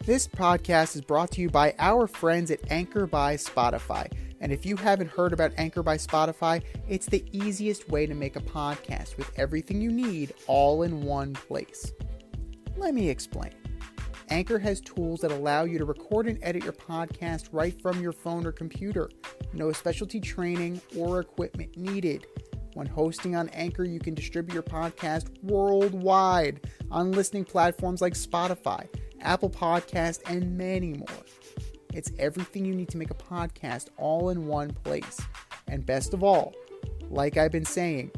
This podcast is brought to you by our friends at Anchor by Spotify. And if you haven't heard about Anchor by Spotify, it's the easiest way to make a podcast with everything you need all in one place. Let me explain. Anchor has tools that allow you to record and edit your podcast right from your phone or computer. No specialty training or equipment needed. When hosting on Anchor, you can distribute your podcast worldwide on listening platforms like Spotify, Apple Podcast, and many more. It's everything you need to make a podcast all in one place. And best of all, like I've been saying,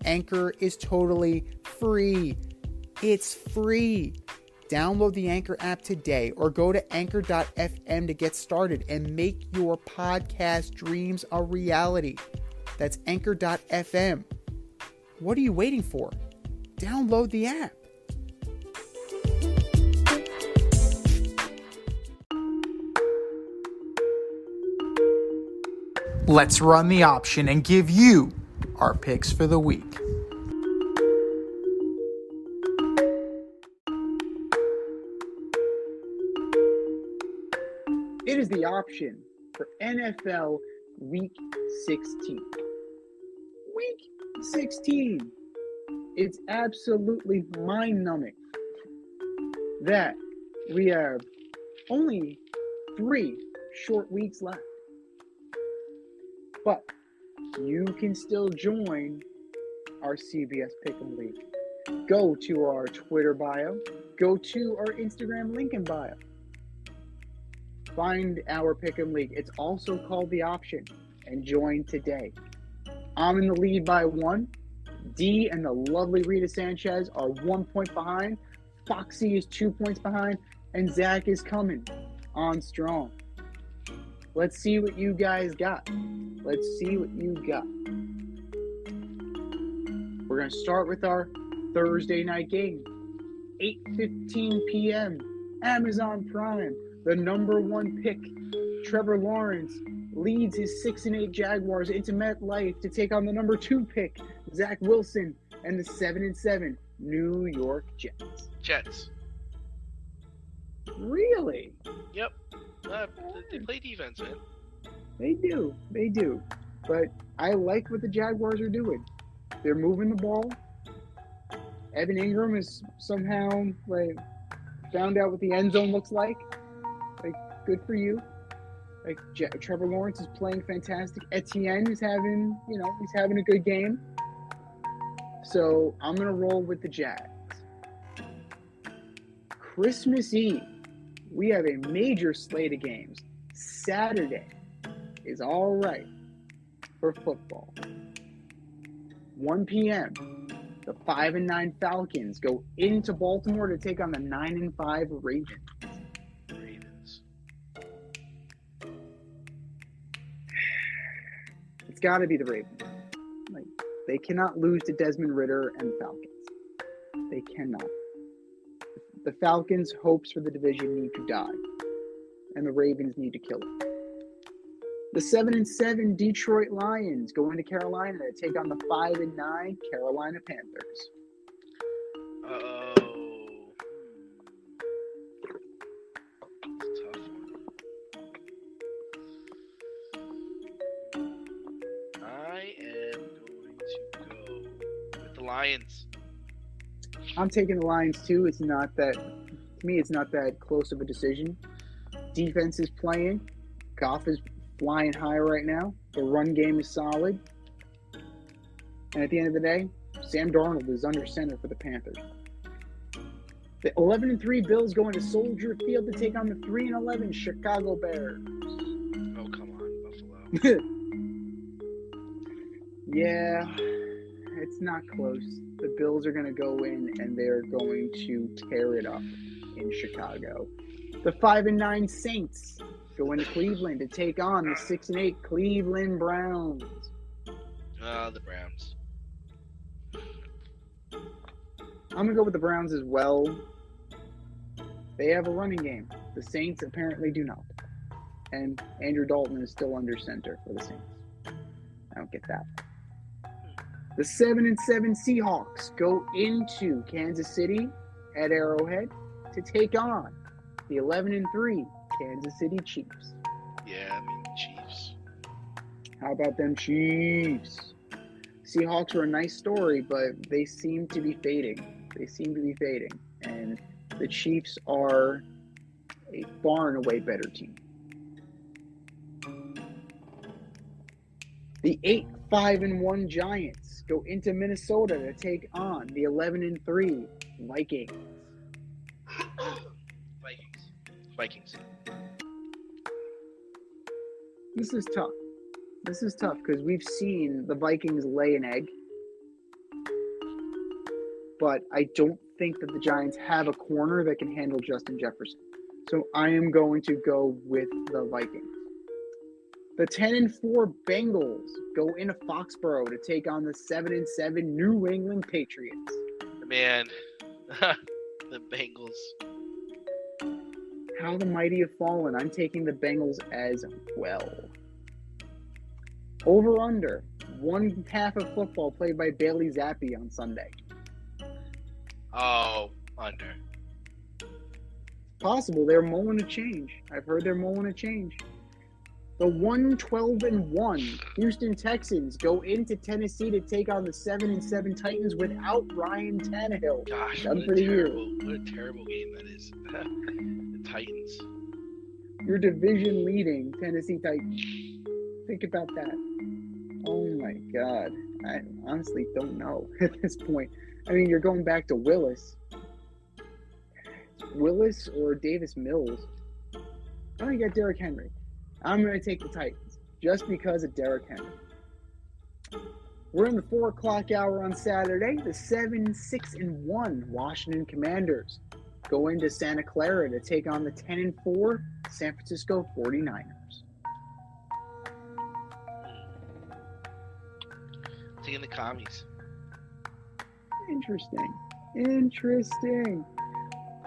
Anchor is totally free. It's free. Download the Anchor app today or go to anchor.fm to get started and make your podcast dreams a reality. That's anchor.fm. What are you waiting for? Download the app. Let's run the option and give you our picks for the week. It is the option for NFL Week 16. Week 16. It's absolutely mind-numbing that we have only 3 short weeks left. But you can still join our CBS Pick'em League. Go to our Twitter bio. Go to our Instagram link in bio. Find our Pick'em League. It's also called The Option. And join today. I'm in the lead by 1. D and the lovely Rita Sanchez are 1 point behind. Foxy is 2 points behind. And Zach is coming on strong. Let's see what you guys got. Let's see what you got. We're going to start with our Thursday night game. 8:15 p.m. Amazon Prime. The number 1 pick, Trevor Lawrence, leads his 6-8 Jaguars into MetLife to take on the number 2 pick, Zach Wilson, and the 7-7 New York Jets. Jets. Really? Yep. They play defense, man. They do. But I like what the Jaguars are doing. They're moving the ball. Evan Ingram has somehow found out what the end zone looks like. Good for you. Trevor Lawrence is playing fantastic. Etienne is having a good game. So I'm gonna roll with the Jags. Christmas Eve, we have a major slate of games. Saturday is all right for football. 1 p.m. The 5-9 Falcons go into Baltimore to take on the 9-5 Ravens. It's got to be the Ravens. They cannot lose to Desmond Ridder and the Falcons. They cannot. The Falcons' hopes for the division need to die, and the Ravens need to kill it. The 7-7 Detroit Lions go into Carolina to take on the 5-9 Carolina Panthers. Uh-oh. That's a tough one. I am going to go with the Lions. I'm taking the Lions too. It's not that close of a decision. Defense is playing. Goff is flying high right now. The run game is solid. And at the end of the day, Sam Darnold is under center for the Panthers. The 11-3 Bills go into Soldier Field to take on the 3-11 Chicago Bears. Oh, come on, Buffalo. Yeah, it's not close. The Bills are going to go in and they're going to tear it up in Chicago. The 5-9 Saints go into Cleveland to take on the 6-8 Cleveland Browns. The Browns. I'm going to go with the Browns as well. They have a running game. The Saints apparently do not. And Andrew Dalton is still under center for the Saints. I don't get that. The 7-7 Seahawks go into Kansas City at Arrowhead to take on the 11-3 Kansas City Chiefs. Yeah, I mean, Chiefs. How about them Chiefs? Seahawks were a nice story, but they seem to be fading. And the Chiefs are a far and away better team. The 8-5-1 Giants go into Minnesota to take on the 11-3 Vikings. Vikings. This is tough because we've seen the Vikings lay an egg, but I don't think that the Giants have a corner that can handle Justin Jefferson. So I am going to go with the Vikings. The 10-4 Bengals go into Foxborough to take on the 7-7 New England Patriots. Man, the Bengals. How the mighty have fallen. I'm taking the Bengals as well. Over under, 1/2 of football played by Bailey Zappi on Sunday. Oh, under. Possible. They're mulling a change. I've heard they're mulling a change. The 1-12-1 Houston Texans go into Tennessee to take on the 7-7 Titans without Ryan Tannehill. Gosh, Done for the year. what a terrible game that is. The Titans. Your division-leading Tennessee Titans. Think about that. Oh my God. I honestly don't know at this point. I mean, you're going back to Willis or Davis Mills. Oh, you got Derrick Henry. I'm going to take the Titans just because of Derrick Henry. We're in the 4 o'clock hour on Saturday. The 7-6-1 Washington Commanders go into Santa Clara to take on the 10-4 San Francisco 49ers. Taking the commies. Interesting.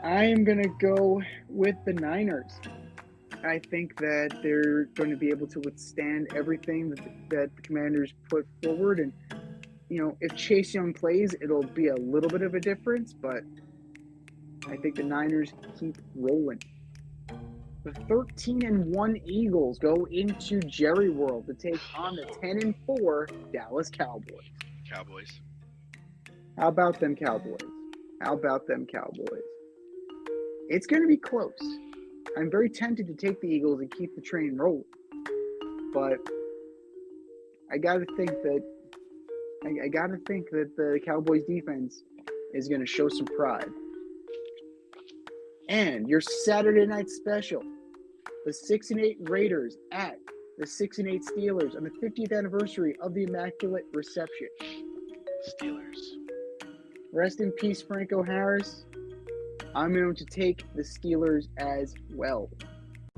I am going to go with the Niners. I think that they're going to be able to withstand everything that the Commanders put forward. And, if Chase Young plays, it'll be a little bit of a difference, but I think the Niners keep rolling. The 13-1 Eagles go into Jerry World to take on the 10-4 Dallas Cowboys. Cowboys. How about them Cowboys? It's going to be close. I'm very tempted to take the Eagles and keep the train rolling, but I gotta think that the Cowboys defense is going to show some pride. And your Saturday night special, the 6-8 Raiders at the 6-8 Steelers on the 50th anniversary of the Immaculate Reception. Steelers. Rest in peace, Franco Harris. I'm going to take the Steelers as well.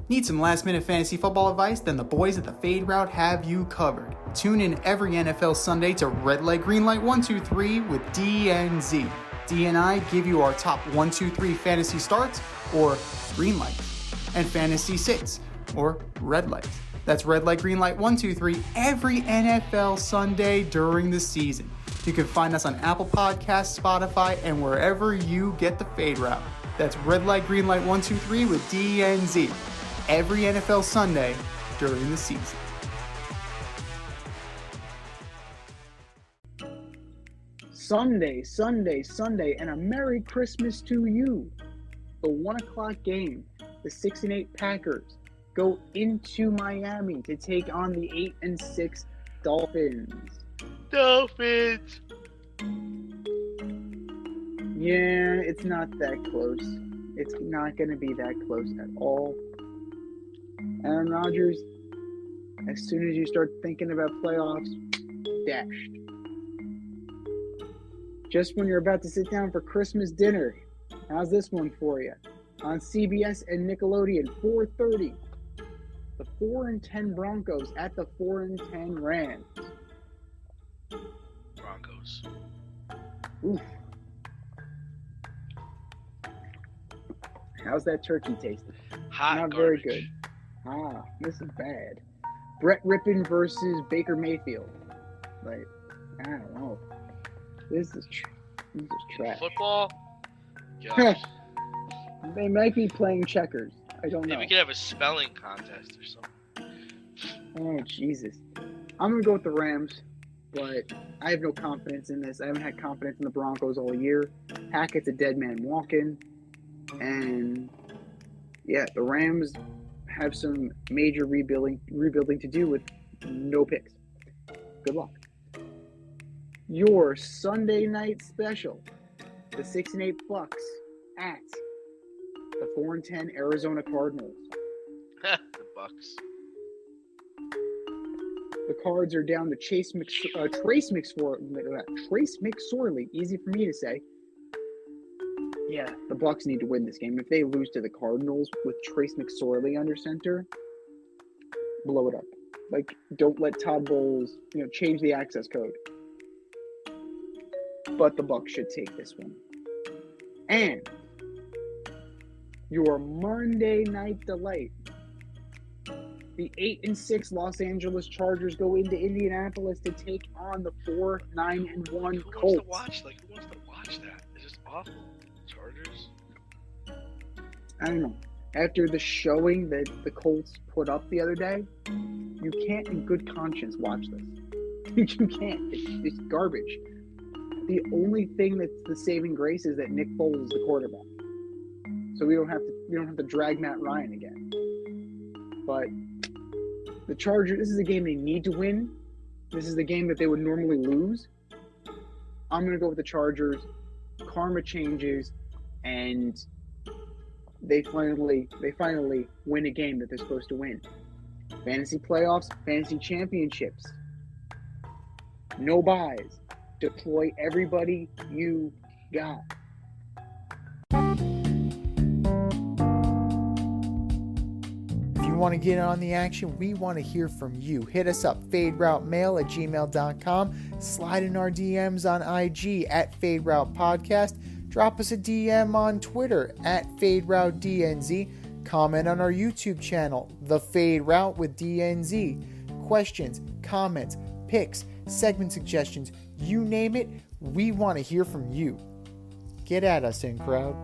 Need some last-minute fantasy football advice? Then the boys at the Fade Route have you covered. Tune in every NFL Sunday to Red Light, Green Light 1, 2, 3 with DNZ. D and I give you our top 1, 2, 3 fantasy starts, or green light, and fantasy sits, or red light. That's Red Light, Green Light 1, 2, 3 every NFL Sunday during the season. You can find us on Apple Podcasts, Spotify, and wherever you get the Fade Route. That's Red Light, Green Light 1, 2, 3 with DNZ every NFL Sunday during the season. Sunday, and a Merry Christmas to you. The 1 o'clock game, the 6-8 Packers go into Miami to take on the 8-6 Dolphins. Dolphins. Yeah, it's not that close. It's not going to be that close at all. Aaron Rodgers, as soon as you start thinking about playoffs, dashed. Just when you're about to sit down for Christmas dinner, how's this one for you? On CBS and Nickelodeon, 4:30. The 4-10 Broncos at the 4-10 Rams. Broncos. Oof. How's that turkey tasting? Hot Not garbage. very good. This is bad. Brett Rippon versus Baker Mayfield. Like, I don't know. This is trash. Football? Gosh. They might be playing checkers. I don't know. Maybe we could have a spelling contest or something. Oh, Jesus. I'm going to go with the Rams, but I have no confidence in this. I haven't had confidence in the Broncos all year. Hackett's a dead man walking. And, yeah, the Rams have some major rebuilding to do with no picks. Good luck. Your Sunday night special, the 6-8 Bucks at the 4-10 Arizona Cardinals. The Bucks. The Cards are down to Trace McSorley. Easy for me to say. Yeah, the Bucks need to win this game. If they lose to the Cardinals with Trace McSorley under center, blow it up. Like, don't let Todd Bowles, change the access code. But the Bucks should take this one. And your Monday night delight. The 8-6 Los Angeles Chargers go into Indianapolis to take on the 4-9-1 Who wants Colts. to watch that? It's just awful. Chargers. I don't know. After the showing that the Colts put up the other day, you can't in good conscience watch this. You can't. It's garbage. The only thing that's the saving grace is that Nick Foles is the quarterback. So we don't have to drag Matt Ryan again. But the Chargers, this is a game they need to win. This is the game that they would normally lose. I'm going to go with the Chargers. Karma changes, and they finally win a game that they're supposed to win. Fantasy playoffs, fantasy championships. No buys. Deploy everybody you got. If you want to get on the action, we want to hear from you. Hit us up, faderoutemail@gmail.com. Slide in our DMs on IG at FadeRoutePodcast. Drop us a DM on Twitter at FadeRouteDNZ. Comment on our YouTube channel, The Fade Route with DNZ. Questions, comments, picks, segment suggestions, you name it, we want to hear from you. Get at us, in crowd.